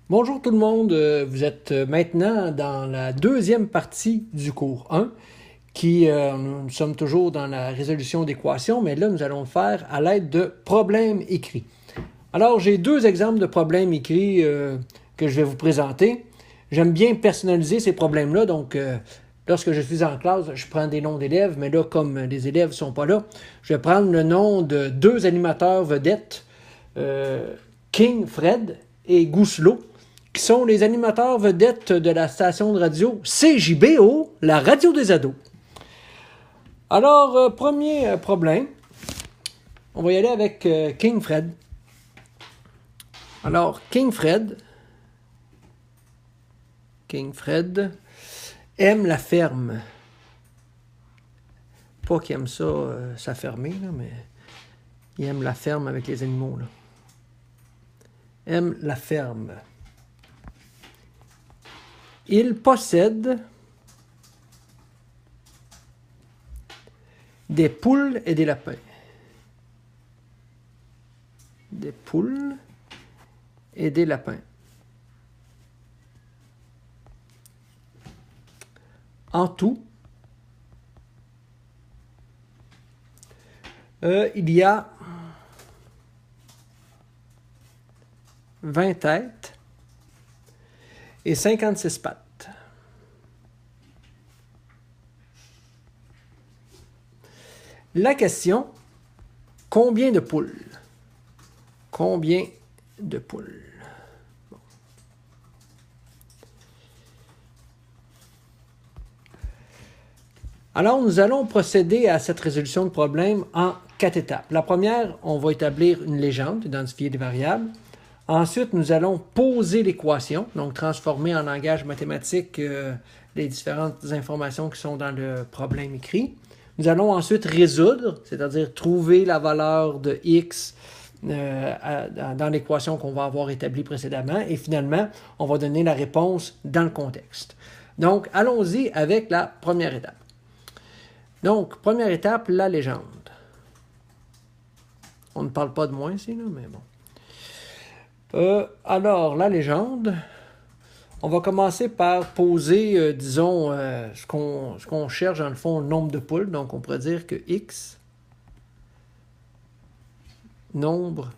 Bonjour tout le monde, vous êtes maintenant dans la deuxième partie du cours 1 nous sommes toujours dans la résolution d'équations, mais là nous allons le faire à l'aide de problèmes écrits. Alors j'ai deux exemples de problèmes écrits que je vais vous présenter. J'aime bien personnaliser ces problèmes-là, donc lorsque je suis en classe, je prends des noms d'élèves, mais là comme les élèves ne sont pas là, je vais prendre le nom de deux animateurs vedettes, King Fred et Gousselot, qui sont les animateurs vedettes de la station de radio CJBO, la radio des ados. Alors, premier problème, on va y aller avec King Fred. Alors, King Fred aime la ferme. Pas qu'il aime ça s'affermer, mais il aime la ferme avec les animaux. Là. Aime la ferme. Il possède des poules et des lapins. Des poules et des lapins. En tout, il y a 20 têtes et 56 pattes. La question, combien de poules? Combien de poules? Bon. Alors, nous allons procéder à cette résolution de problème en 4 étapes. La première, on va établir une légende, identifier des variables. Ensuite, nous allons poser l'équation, donc transformer en langage mathématique les différentes informations qui sont dans le problème écrit. Nous allons ensuite résoudre, c'est-à-dire trouver la valeur de x dans l'équation qu'on va avoir établie précédemment. Et finalement, on va donner la réponse dans le contexte. Donc, allons-y avec la première étape. Donc, première étape, la légende. On ne parle pas de moi ici, là, mais bon. Alors, la légende, on va commencer par poser, disons, ce qu'on cherche dans le fond, le nombre de poules. Donc, on pourrait dire que x, nombre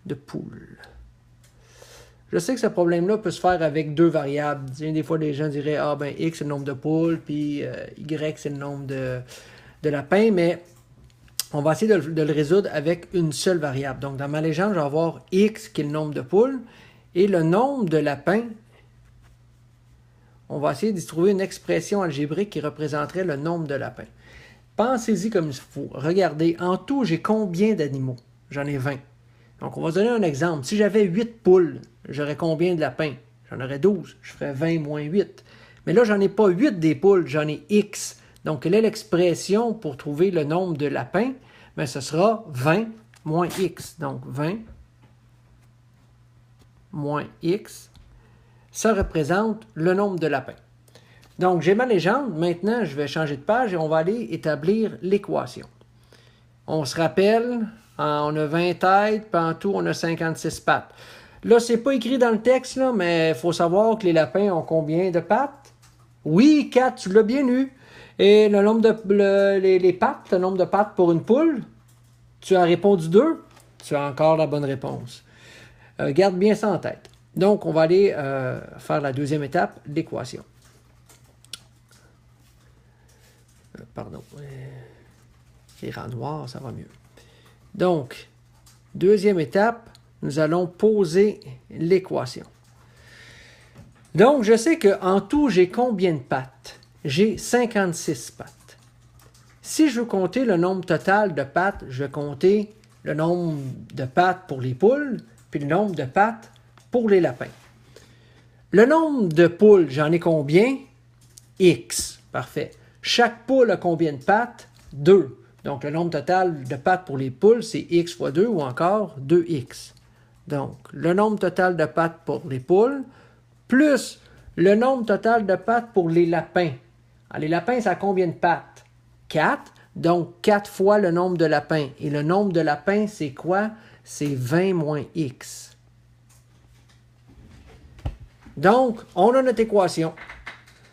de poules. Je sais que ce problème-là peut se faire avec deux variables. Des fois, les gens diraient, ah ben, x, c'est le nombre de poules, puis y, c'est le nombre de lapins, mais on va essayer de le résoudre avec une seule variable. Donc, dans ma légende, je vais avoir x, qui est le nombre de poules, et le nombre de lapins. On va essayer d'y trouver une expression algébrique qui représenterait le nombre de lapins. Pensez-y comme il faut. Regardez, en tout, j'ai combien d'animaux? J'en ai 20. Donc, on va se donner un exemple. Si j'avais 8 poules, j'aurais combien de lapins? J'en aurais 12. Je ferais 20 moins 8. Mais là, j'en ai pas 8 des poules, j'en ai x. Donc, quelle est l'expression pour trouver le nombre de lapins? Bien, ce sera 20 moins x. Donc, 20 moins x, ça représente le nombre de lapins. Donc, j'ai ma légende. Maintenant, je vais changer de page et on va aller établir l'équation. On se rappelle, on a 20 têtes, puis en tout, on a 56 pattes. Là, c'est pas écrit dans le texte, là, mais il faut savoir que les lapins ont combien de pattes? Oui, 4, tu l'as bien eu. Et le nombre de les pattes, le nombre de pattes pour une poule, tu as répondu 2, tu as encore la bonne réponse. Garde bien ça en tête. Donc, on va aller faire la deuxième étape, l'équation. Pardon. Écran noir, ça va mieux. Donc, deuxième étape, nous allons poser l'équation. Donc, je sais qu'en tout, j'ai combien de pattes? J'ai 56 pattes. Si je veux compter le nombre total de pattes, je vais compter le nombre de pattes pour les poules, puis le nombre de pattes pour les lapins. Le nombre de poules, j'en ai combien? X. Parfait. Chaque poule a combien de pattes? 2. Donc, le nombre total de pattes pour les poules, c'est x fois 2 ou encore 2x. Donc, le nombre total de pattes pour les poules, plus le nombre total de pattes pour les lapins. Alors, les lapins, ça a combien de pattes? 4. Donc, 4 fois le nombre de lapins. Et le nombre de lapins, c'est quoi? C'est 20 moins x. Donc, on a notre équation.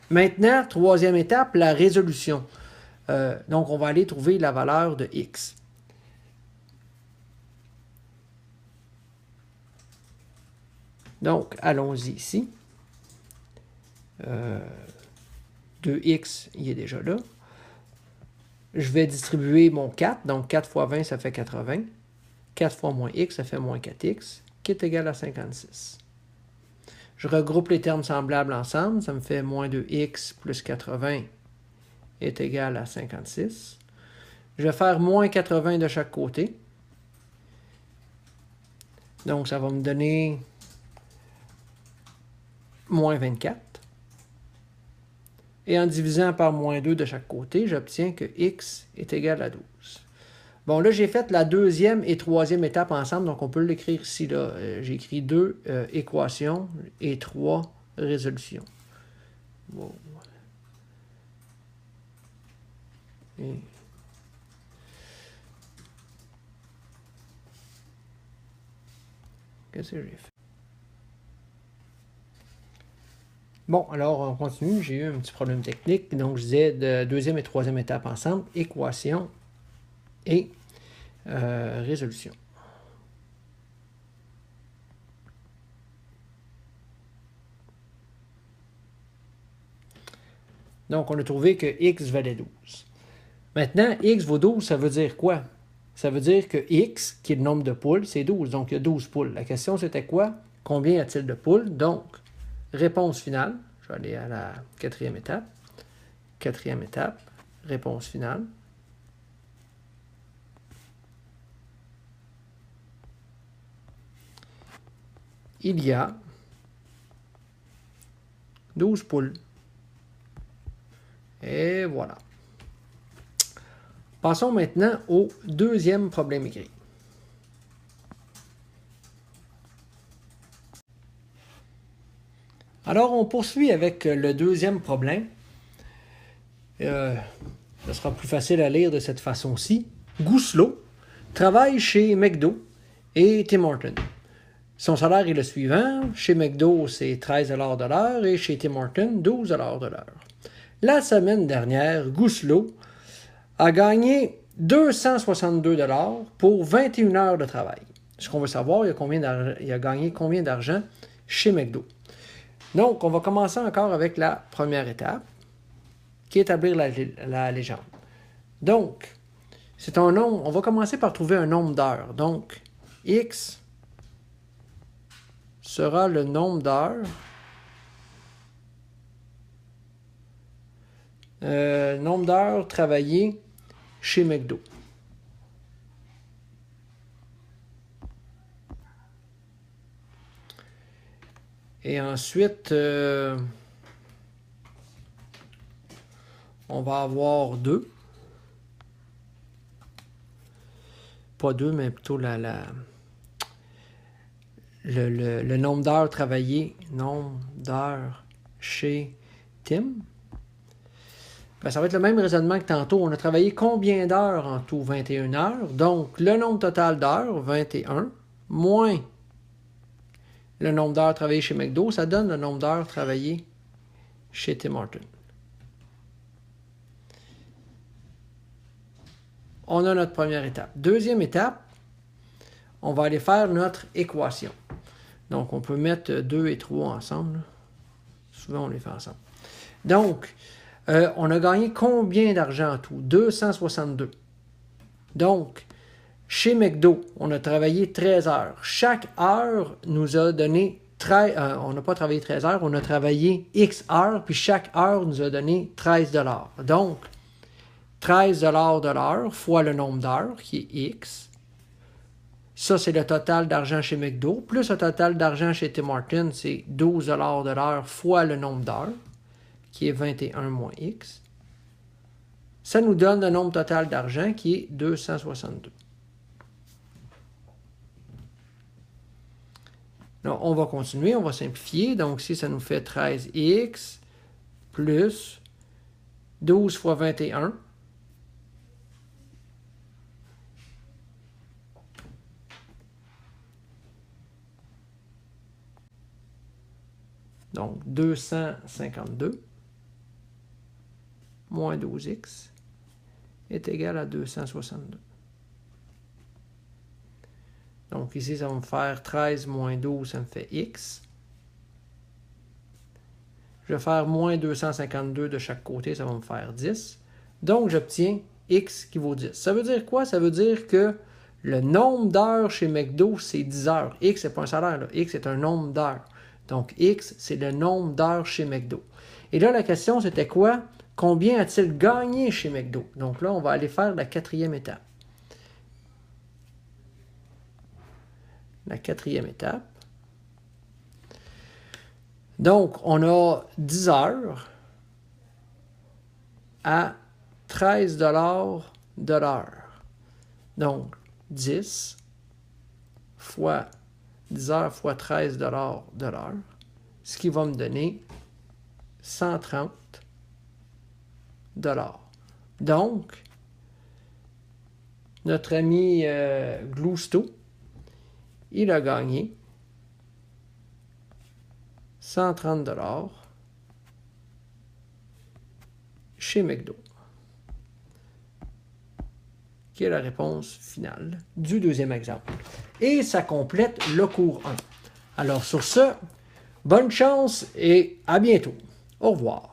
Maintenant, troisième étape, la résolution. Donc, on va aller trouver la valeur de x. Donc, allons-y ici. 2x, il est déjà là. Je vais distribuer mon 4. Donc, 4 fois 20, ça fait 80. 4 fois moins x, ça fait moins 4x, qui est égal à 56. Je regroupe les termes semblables ensemble. Ça me fait moins 2x plus 80 est égal à 56. Je vais faire moins 80 de chaque côté. Donc, ça va me donner moins 24. Et en divisant par moins 2 de chaque côté, j'obtiens que x est égal à 12. Bon, là, j'ai fait la deuxième et troisième étape ensemble, donc on peut l'écrire ici. J'ai écrit 2 équations et 3 résolutions. Wow. Et... Qu'est-ce que j'ai fait? Bon, alors on continue. J'ai eu un petit problème technique. Donc, je disais de deuxième et troisième étape ensemble, équation et résolution. Donc, on a trouvé que x valait 12. Maintenant, x vaut 12, ça veut dire quoi? Ça veut dire que x, qui est le nombre de poules, c'est 12. Donc, il y a 12 poules. La question, c'était quoi? Combien y a-t-il de poules? Donc, réponse finale. Je vais aller à la quatrième étape. Quatrième étape, réponse finale. Il y a 12 poules. Et voilà. Passons maintenant au deuxième problème écrit. Alors, on poursuit avec le deuxième problème. Ce sera plus facile à lire de cette façon-ci. Gousselot travaille chez McDo et Tim Hortons. Son salaire est le suivant. Chez McDo, c'est 13 de l'heure et chez Tim Hortons, 12 de l'heure. La semaine dernière, Gousselot a gagné 262 pour 21 heures de travail. Ce qu'on veut savoir, il a gagné combien d'argent chez McDo. Donc, on va commencer encore avec la première étape, qui est établir la légende. Donc, c'est un nombre. On va commencer par trouver un nombre d'heures. Donc, x sera le nombre d'heures travaillées chez McDo. Et ensuite, on va avoir 2. Pas 2, mais plutôt le nombre d'heures travaillées, nombre d'heures chez Tim. Ben, ça va être le même raisonnement que tantôt. On a travaillé combien d'heures en tout? 21 heures. Donc, le nombre total d'heures, 21, moins le nombre d'heures travaillées chez McDo, ça donne le nombre d'heures travaillées chez Tim Hortons. On a notre première étape. Deuxième étape, on va aller faire notre équation. Donc, on peut mettre 2 et 3 ensemble. Souvent, on les fait ensemble. Donc, on a gagné combien d'argent en tout? 262. Donc, chez McDo, on a travaillé 13 heures. Chaque heure nous a donné 13... on n'a pas travaillé 13 heures, on a travaillé X heures, puis chaque heure nous a donné 13 $. Donc, 13 $ de l'heure fois le nombre d'heures, qui est X. Ça, c'est le total d'argent chez McDo. Plus le total d'argent chez Tim Hortons, c'est 12 $ de l'heure fois le nombre d'heures, qui est 21 moins X. Ça nous donne le nombre total d'argent, qui est 262. Donc, on va continuer, on va simplifier. Donc, ici, ça nous fait 13x plus 12 fois 21. Donc, 252 moins 12x est égal à 262. Donc, ici, ça va me faire 13 moins 12, ça me fait x. Je vais faire moins 252 de chaque côté, ça va me faire 10. Donc, j'obtiens x qui vaut 10. Ça veut dire quoi? Ça veut dire que le nombre d'heures chez McDo, c'est 10 heures. X, ce n'est pas un salaire, là. X, c'est un nombre d'heures. Donc, X, c'est le nombre d'heures chez McDo. Et là, la question, c'était quoi? Combien a-t-il gagné chez McDo? Donc là, on va aller faire la quatrième étape. La quatrième étape. Donc, on a 10 heures à 13 $ de l'heure. Donc, 10 fois 10 heures fois 13 $ de l'heure, ce qui va me donner 130 $. Donc, notre ami Glousto, il a gagné 130 $ chez McDo, qui est la réponse finale du deuxième exemple. Et ça complète le cours 1. Alors sur ce, bonne chance et à bientôt. Au revoir.